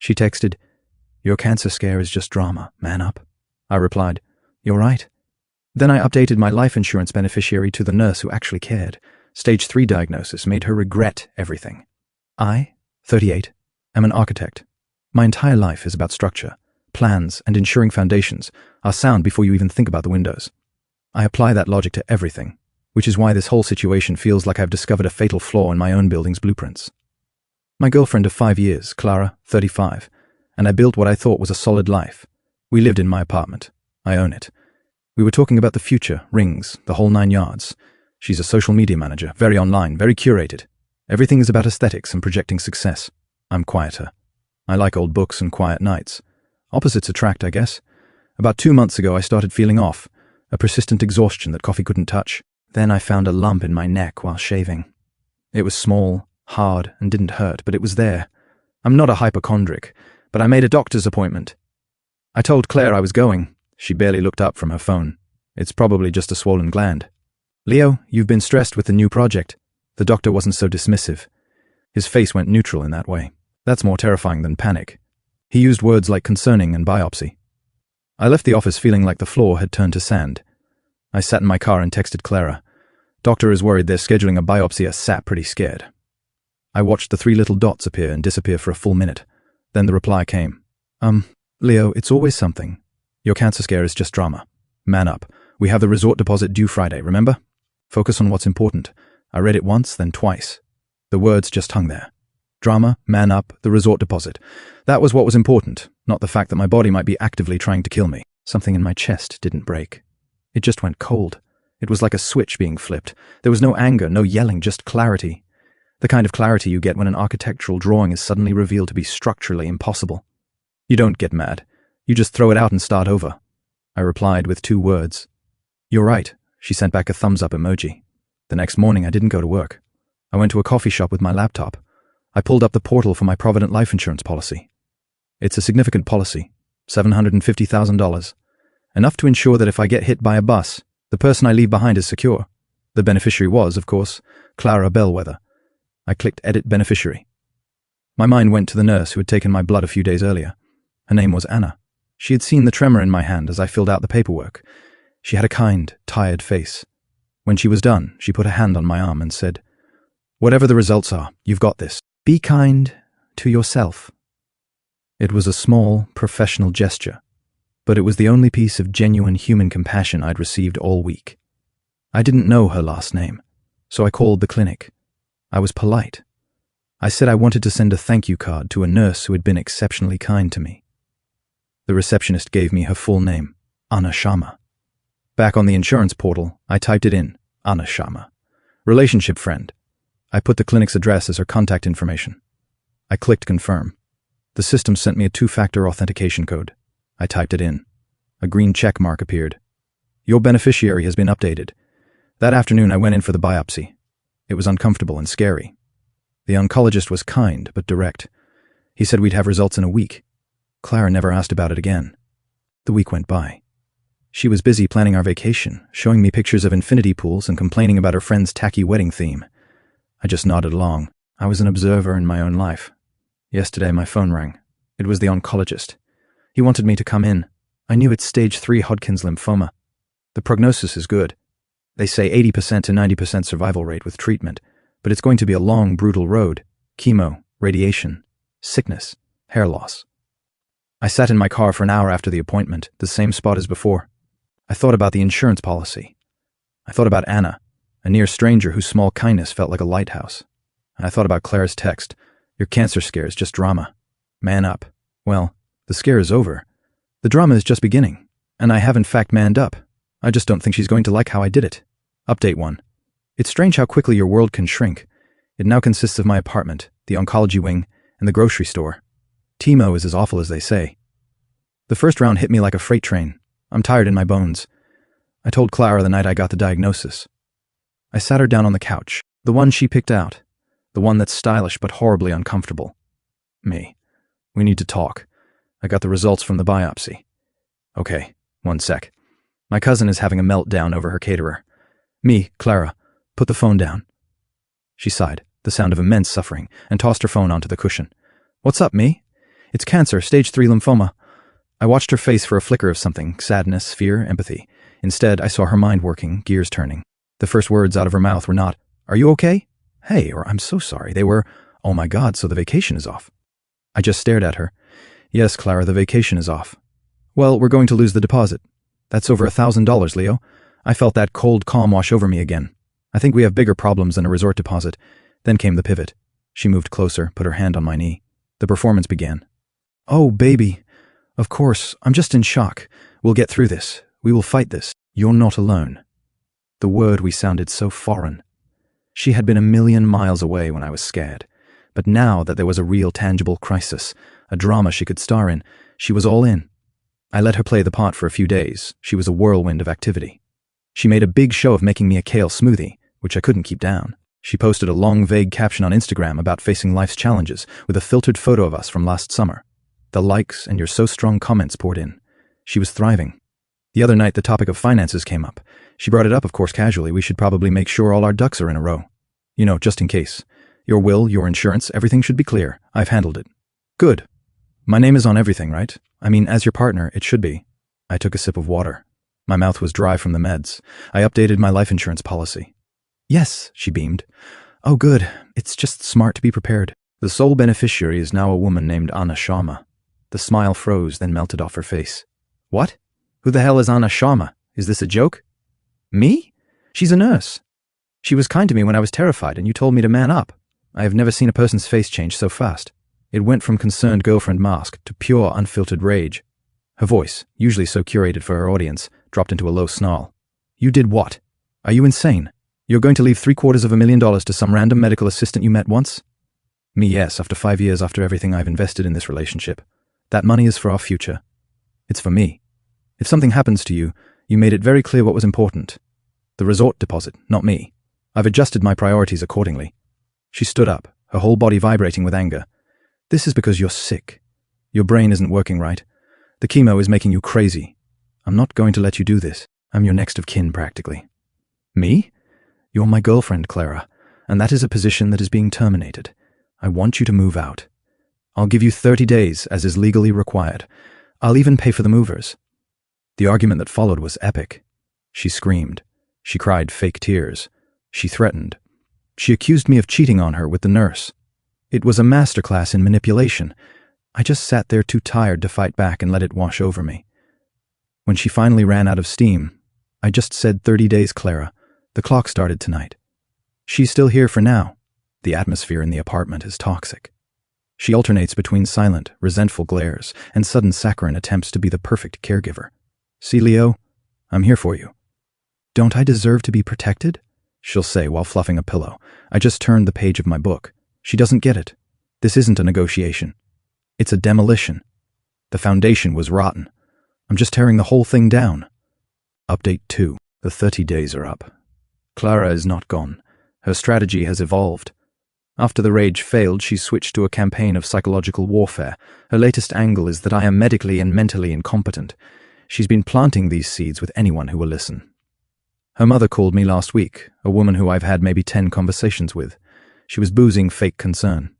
She texted, "Your cancer scare is just drama, man up." I replied, "You're right." Then I updated my life insurance beneficiary to the nurse who actually cared. Stage 3 diagnosis made her regret everything. I, 38, am an architect. My entire life is about structure, plans, and ensuring foundations are sound before you even think about the windows. I apply that logic to everything, which is why this whole situation feels like I've discovered a fatal flaw in my own building's blueprints. My girlfriend of 5 years, Clara, 35, and I built what I thought was a solid life. We lived in my apartment. I own it. We were talking about the future, rings, the whole 9 yards. She's a social media manager, very online, very curated. Everything is about aesthetics and projecting success. I'm quieter. I like old books and quiet nights. Opposites attract, I guess. About 2 months ago, I started feeling off, a persistent exhaustion that coffee couldn't touch. Then I found a lump in my neck while shaving. It was small, hard, and didn't hurt, but it was there. I'm not a hypochondriac, but I made a doctor's appointment. I told Claire I was going. She barely looked up from her phone. It's probably just a swollen gland. "Leo, you've been stressed with the new project." The doctor wasn't so dismissive. His face went neutral in that way. That's more terrifying than panic. He used words like concerning and biopsy. I left the office feeling like the floor had turned to sand. I sat in my car and texted Clara. "Doctor is worried they're scheduling a biopsy. I sat pretty scared." I watched the 3 little dots appear and disappear for a full minute. Then the reply came. Leo, it's always something. Your cancer scare is just drama. Man up. We have the resort deposit due Friday, remember? Focus on what's important. I read it once, then twice. The words just hung there. Drama, man up, the resort deposit. That was what was important, not the fact that my body might be actively trying to kill me. Something in my chest didn't break. It just went cold. It was like a switch being flipped. There was no anger, no yelling, just clarity. The kind of clarity you get when an architectural drawing is suddenly revealed to be structurally impossible. You don't get mad. You just throw it out and start over. I replied with 2 words. "You're right." She sent back a thumbs-up emoji. The next morning, I didn't go to work. I went to a coffee shop with my laptop. I pulled up the portal for my Provident life insurance policy. It's a significant policy, $750,000. Enough to ensure that if I get hit by a bus, the person I leave behind is secure. The beneficiary was, of course, Clara Bellwether. I clicked Edit Beneficiary. My mind went to the nurse who had taken my blood a few days earlier. Her name was Anna. She had seen the tremor in my hand as I filled out the paperwork. She had a kind, tired face. When she was done, she put a hand on my arm and said, "Whatever the results are, you've got this. Be kind to yourself." It was a small, professional gesture, but it was the only piece of genuine human compassion I'd received all week. I didn't know her last name, so I called the clinic. I was polite. I said I wanted to send a thank you card to a nurse who had been exceptionally kind to me. The receptionist gave me her full name, Anna Sharma. Back on the insurance portal, I typed it in, Anna Sharma. Relationship friend. I put the clinic's address as her contact information. I clicked confirm. The system sent me a 2-factor authentication code. I typed it in. A green check mark appeared. Your beneficiary has been updated. That afternoon I went in for the biopsy. It was uncomfortable and scary. The oncologist was kind but direct. He said we'd have results in a week. Clara never asked about it again. The week went by. She was busy planning our vacation, showing me pictures of infinity pools and complaining about her friend's tacky wedding theme. I just nodded along. I was an observer in my own life. Yesterday my phone rang. It was the oncologist. He wanted me to come in. I knew it's stage 3 Hodgkin's lymphoma. The prognosis is good. They say 80% to 90% survival rate with treatment, but it's going to be a long, brutal road. Chemo, radiation, sickness, hair loss. I sat in my car for an hour after the appointment, the same spot as before. I thought about the insurance policy. I thought about Anna, a near stranger whose small kindness felt like a lighthouse. And I thought about Claire's text, "Your cancer scare is just drama. Man up." Well, the scare is over. The drama is just beginning, and I have in fact manned up. I just don't think she's going to like how I did it. Update 1. It's strange how quickly your world can shrink. It now consists of my apartment, the oncology wing, and the grocery store. Chemo is as awful as they say. The first round hit me like a freight train. I'm tired in my bones. I told Clara the night I got the diagnosis. I sat her down on the couch, the one she picked out, the one that's stylish but horribly uncomfortable. Me. We need to talk. I got the results from the biopsy. Okay, 1 sec. My cousin is having a meltdown over her caterer. Me, Clara, put the phone down. She sighed, the sound of immense suffering, and tossed her phone onto the cushion. What's up, me? It's cancer, stage 3 lymphoma. I watched her face for a flicker of something, sadness, fear, empathy. Instead, I saw her mind working, gears turning. The first words out of her mouth were not, "Are you okay?" "Hey," or "I'm so sorry." They were, "Oh my God, so the vacation is off." I just stared at her. "Yes, Clara, the vacation is off." "Well, we're going to lose the deposit." "That's over $1,000, Leo." I felt that cold calm wash over me again. "I think we have bigger problems than a resort deposit." Then came the pivot. She moved closer, put her hand on my knee. The performance began. "Oh, baby. Of course, I'm just in shock. We'll get through this. We will fight this. You're not alone." The word we sounded so foreign. She had been a million miles away when I was scared. But now that there was a real tangible crisis, a drama she could star in, she was all in. I let her play the part for a few days. She was a whirlwind of activity. She made a big show of making me a kale smoothie, which I couldn't keep down. She posted a long, vague caption on Instagram about facing life's challenges with a filtered photo of us from last summer. The likes and "you're so strong" comments poured in. She was thriving. The other night, the topic of finances came up. She brought it up, of course, casually. "We should probably make sure all our ducks are in a row. You know, just in case. Your will, your insurance, everything should be clear. I've handled it." "Good. My name is on everything, right? I mean, as your partner, it should be." I took a sip of water. My mouth was dry from the meds. I updated my life insurance policy. "Yes," she beamed. "Oh, good. It's just smart to be prepared." The sole beneficiary is now a woman named Anna Sharma. The smile froze, then melted off her face. "What? Who the hell is Anna Sharma? Is this a joke?" "Me? She's a nurse. She was kind to me when I was terrified, and you told me to man up." I have never seen a person's face change so fast. It went from concerned girlfriend mask to pure, unfiltered rage. Her voice, usually so curated for her audience, dropped into a low snarl. "You did what? Are you insane? You're going to leave $750,000 to some random medical assistant you met once?" "Me, yes, after 5 years after everything I've invested in this relationship. That money is for our future. It's for me. If something happens to you, you made it very clear what was important. The resort deposit, not me. I've adjusted my priorities accordingly." She stood up, her whole body vibrating with anger. "This is because you're sick. Your brain isn't working right. The chemo is making you crazy. I'm not going to let you do this. I'm your next of kin, practically." "Me? You're my girlfriend, Clara, and that is a position that is being terminated. I want you to move out. I'll give you 30 days, as is legally required. I'll even pay for the movers." The argument that followed was epic. She screamed. She cried fake tears. She threatened. She accused me of cheating on her with the nurse. It was a masterclass in manipulation. I just sat there too tired to fight back and let it wash over me. When she finally ran out of steam, I just said, 30 days, Clara. The clock started tonight. She's still here for now. The atmosphere in the apartment is toxic. She alternates between silent, resentful glares and sudden saccharine attempts to be the perfect caregiver. "See, Leo? I'm here for you." "Don't I deserve to be protected?" she'll say while fluffing a pillow. I just turned the page of my book. She doesn't get it. This isn't a negotiation. It's a demolition. The foundation was rotten. I'm just tearing the whole thing down. Update 2. The 30 days are up. Clara is not gone. Her strategy has evolved. After the rage failed, she switched to a campaign of psychological warfare. Her latest angle is that I am medically and mentally incompetent. She's been planting these seeds with anyone who will listen. Her mother called me last week, a woman who I've had maybe 10 conversations with. She was boozing fake concern.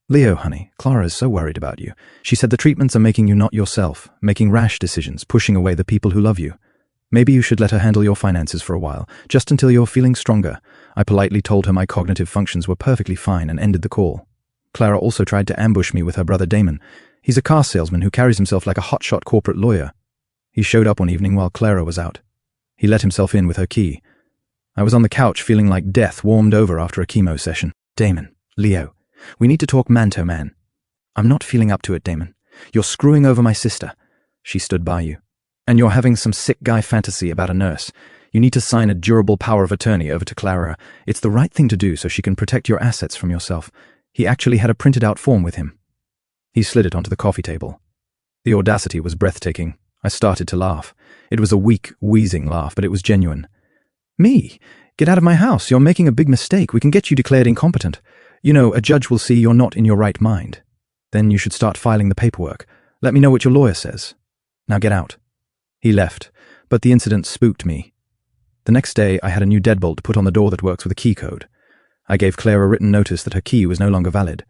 "Leo, honey, Clara is so worried about you. She said the treatments are making you not yourself, making rash decisions, pushing away the people who love you. Maybe you should let her handle your finances for a while, just until you're feeling stronger." I politely told her my cognitive functions were perfectly fine and ended the call. Clara also tried to ambush me with her brother Damon. He's a car salesman who carries himself like a hotshot corporate lawyer. He showed up one evening while Clara was out. He let himself in with her key. I was on the couch feeling like death warmed over after a chemo session. "Damon, Leo, we need to talk man-to-man." "I'm not feeling up to it, Damon. You're screwing over my sister." "She stood by you. And you're having some sick guy fantasy about a nurse. You need to sign a durable power of attorney over to Clara. It's the right thing to do so she can protect your assets from yourself." He actually had a printed out form with him. He slid it onto the coffee table. The audacity was breathtaking. I started to laugh. It was a weak, wheezing laugh, but it was genuine. "Me? Get out of my house. You're making a big mistake. We can get you declared incompetent. You know, a judge will see you're not in your right mind. Then you should start filing the paperwork. Let me know what your lawyer says. Now get out." He left, but the incident spooked me. The next day, I had a new deadbolt put on the door that works with a key code. I gave Claire a written notice that her key was no longer valid.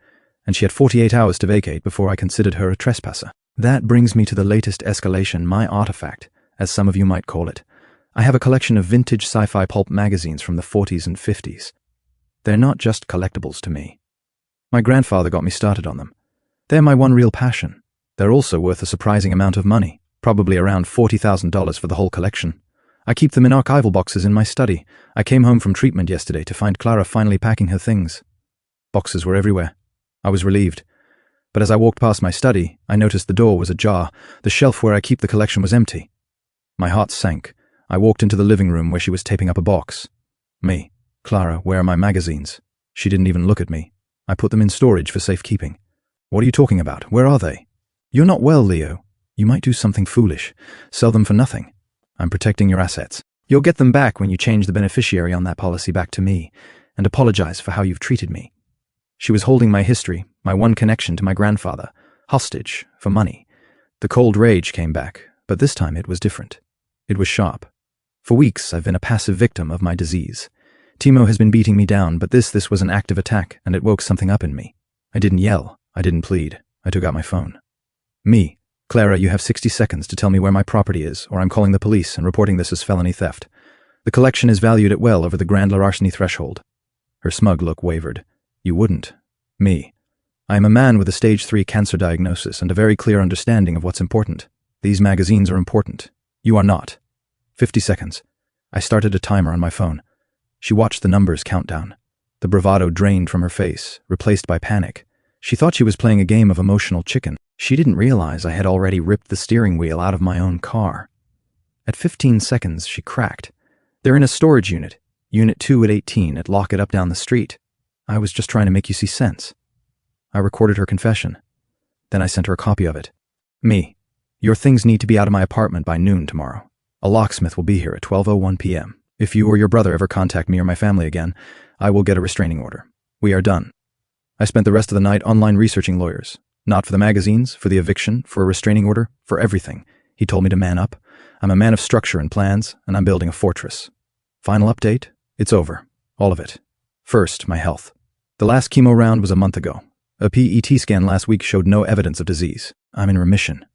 and she had 48 hours to vacate before I considered her a trespasser. That brings me to the latest escalation, my artifact, as some of you might call it. I have a collection of vintage sci-fi pulp magazines from the 40s and 50s. They're not just collectibles to me. My grandfather got me started on them. They're my one real passion. They're also worth a surprising amount of money, probably around $40,000 for the whole collection. I keep them in archival boxes in my study. I came home from treatment yesterday to find Clara finally packing her things. Boxes were everywhere. I was relieved. But as I walked past my study, I noticed the door was ajar. The shelf where I keep the collection was empty. My heart sank. I walked into the living room where she was taping up a box. Me, Clara, where are my magazines? She didn't even look at me. I put them in storage for safekeeping. What are you talking about? Where are they? You're not well, Leo. You might do something foolish. Sell them for nothing. I'm protecting your assets. You'll get them back when you change the beneficiary on that policy back to me and apologize for how you've treated me. She was holding my history, my one connection to my grandfather, hostage for money. The cold rage came back, but this time it was different. It was sharp. For weeks, I've been a passive victim of my disease. Timo has been beating me down, but this was an active attack, and it woke something up in me. I didn't yell. I didn't plead. I took out my phone. Me, Clara, you have 60 seconds to tell me where my property is, or I'm calling the police and reporting this as felony theft. The collection is valued at well over the grand larceny threshold. Her smug look wavered. You wouldn't. Me. I am a man with a stage 3 cancer diagnosis and a very clear understanding of what's important. These magazines are important. You are not. 50 seconds. I started a timer on my phone. She watched the numbers count down. The bravado drained from her face, replaced by panic. She thought she was playing a game of emotional chicken. She didn't realize I had already ripped the steering wheel out of my own car. At 15 seconds, she cracked. They're in a storage unit. Unit 2 at 18 at Lock It Up down the street. I was just trying to make you see sense. I recorded her confession. Then I sent her a copy of it. Me. Your things need to be out of my apartment by noon tomorrow. A locksmith will be here at 12:01 p.m. If you or your brother ever contact me or my family again, I will get a restraining order. We are done. I spent the rest of the night online researching lawyers. Not for the magazines, for the eviction, for a restraining order, for everything. He told me to man up. I'm a man of structure and plans, and I'm building a fortress. Final update? It's over. All of it. First, my health. The last chemo round was a month ago. A PET scan last week showed no evidence of disease. I'm in remission.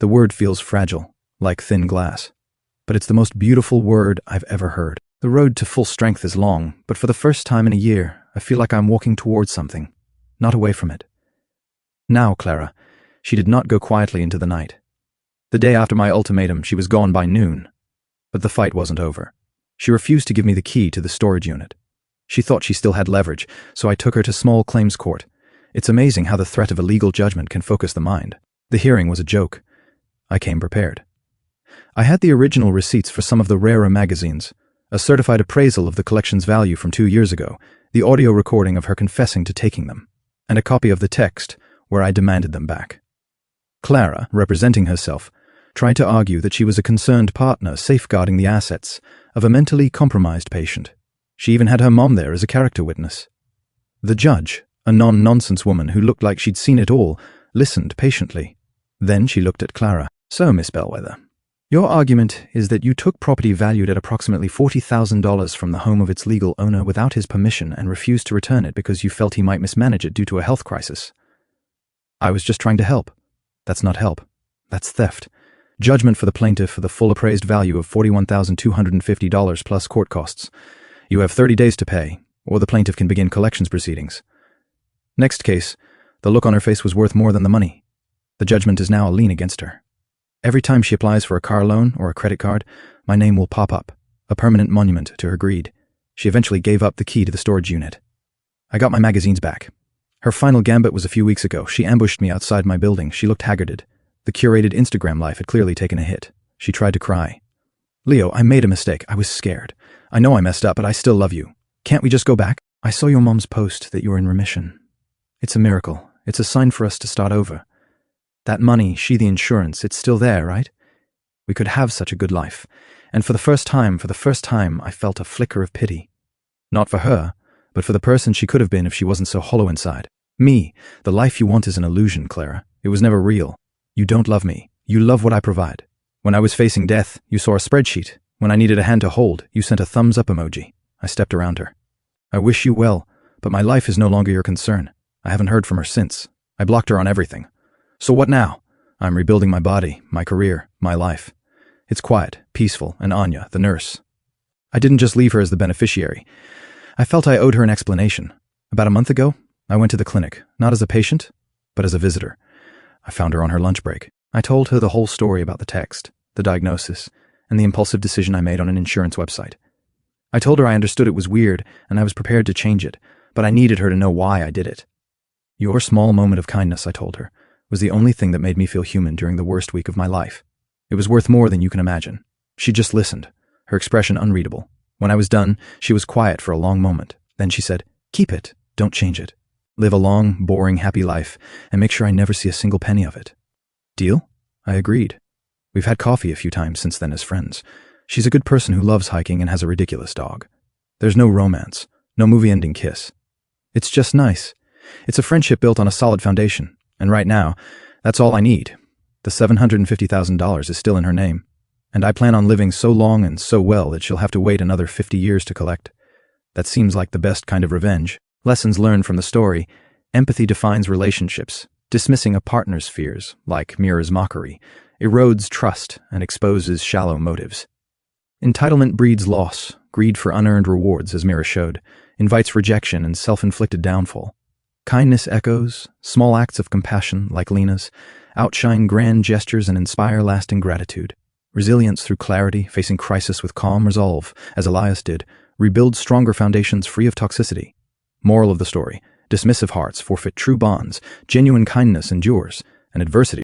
The word feels fragile, like thin glass. But it's the most beautiful word I've ever heard. The road to full strength is long, but for the first time in a year, I feel like I'm walking towards something, not away from it. Now, Clara. She did not go quietly into the night. The day after my ultimatum, she was gone by noon. But the fight wasn't over. She refused to give me the key to the storage unit. She thought she still had leverage, so I took her to small claims court. It's amazing how the threat of a legal judgment can focus the mind. The hearing was a joke. I came prepared. I had the original receipts for some of the rarer magazines, a certified appraisal of the collection's value from 2 years ago, the audio recording of her confessing to taking them, and a copy of the text where I demanded them back. Clara, representing herself, tried to argue that she was a concerned partner safeguarding the assets of a mentally compromised patient. She even had her mom there as a character witness. The judge, a non-nonsense woman who looked like she'd seen it all, listened patiently. Then she looked at Clara. So, Miss Bellwether, your argument is that you took property valued at approximately $40,000 from the home of its legal owner without his permission and refused to return it because you felt he might mismanage it due to a health crisis. I was just trying to help. That's not help. That's theft. Judgment for the plaintiff for the full appraised value of $41,250 plus court costs. You have 30 days to pay, or the plaintiff can begin collections proceedings. Next case, the look on her face was worth more than the money. The judgment is now a lien against her. Every time she applies for a car loan or a credit card, my name will pop up, a permanent monument to her greed. She eventually gave up the key to the storage unit. I got my magazines back. Her final gambit was a few weeks ago. She ambushed me outside my building. She looked haggarded. The curated Instagram life had clearly taken a hit. She tried to cry. Leo, I made a mistake. I was scared. I know I messed up, but I still love you. Can't we just go back? I saw your mom's post that you're in remission. It's a miracle. It's a sign for us to start over. That money, the insurance, it's still there, right? We could have such a good life. And for the first time, I felt a flicker of pity. Not for her, but for the person she could have been if she wasn't so hollow inside. Me, the life you want is an illusion, Clara. It was never real. You don't love me. You love what I provide. When I was facing death, you saw a spreadsheet. When I needed a hand to hold, you sent a thumbs up emoji. I stepped around her. I wish you well, but my life is no longer your concern. I haven't heard from her since. I blocked her on everything. So what now? I'm rebuilding my body, my career, my life. It's quiet, peaceful, and Anya, the nurse. I didn't just leave her as the beneficiary. I felt I owed her an explanation. About a month ago, I went to the clinic, not as a patient, but as a visitor. I found her on her lunch break. I told her the whole story about the text, the diagnosis, and the impulsive decision I made on an insurance website. I told her I understood it was weird and I was prepared to change it, but I needed her to know why I did it. Your small moment of kindness, I told her, was the only thing that made me feel human during the worst week of my life. It was worth more than you can imagine. She just listened, her expression unreadable. When I was done, she was quiet for a long moment. Then she said, "Keep it, don't change it. Live a long, boring, happy life, and make sure I never see a single penny of it." Deal? I agreed. We've had coffee a few times since then as friends. She's a good person who loves hiking and has a ridiculous dog. There's no romance, no movie-ending kiss. It's just nice. It's a friendship built on a solid foundation, and right now, that's all I need. The $750,000 is still in her name, and I plan on living so long and so well that she'll have to wait another 50 years to collect. That seems like the best kind of revenge. Lessons learned from the story. Empathy defines relationships. Dismissing a partner's fears, like Mira's mockery, erodes trust and exposes shallow motives. Entitlement breeds loss. Greed for unearned rewards, as Mira showed, invites rejection and self-inflicted downfall. Kindness echoes, small acts of compassion, like Lena's, outshine grand gestures and inspire lasting gratitude. Resilience through clarity, facing crisis with calm resolve, as Elias did, rebuilds stronger foundations free of toxicity. Moral of the story: dismissive hearts forfeit true bonds, genuine kindness endures, and adversity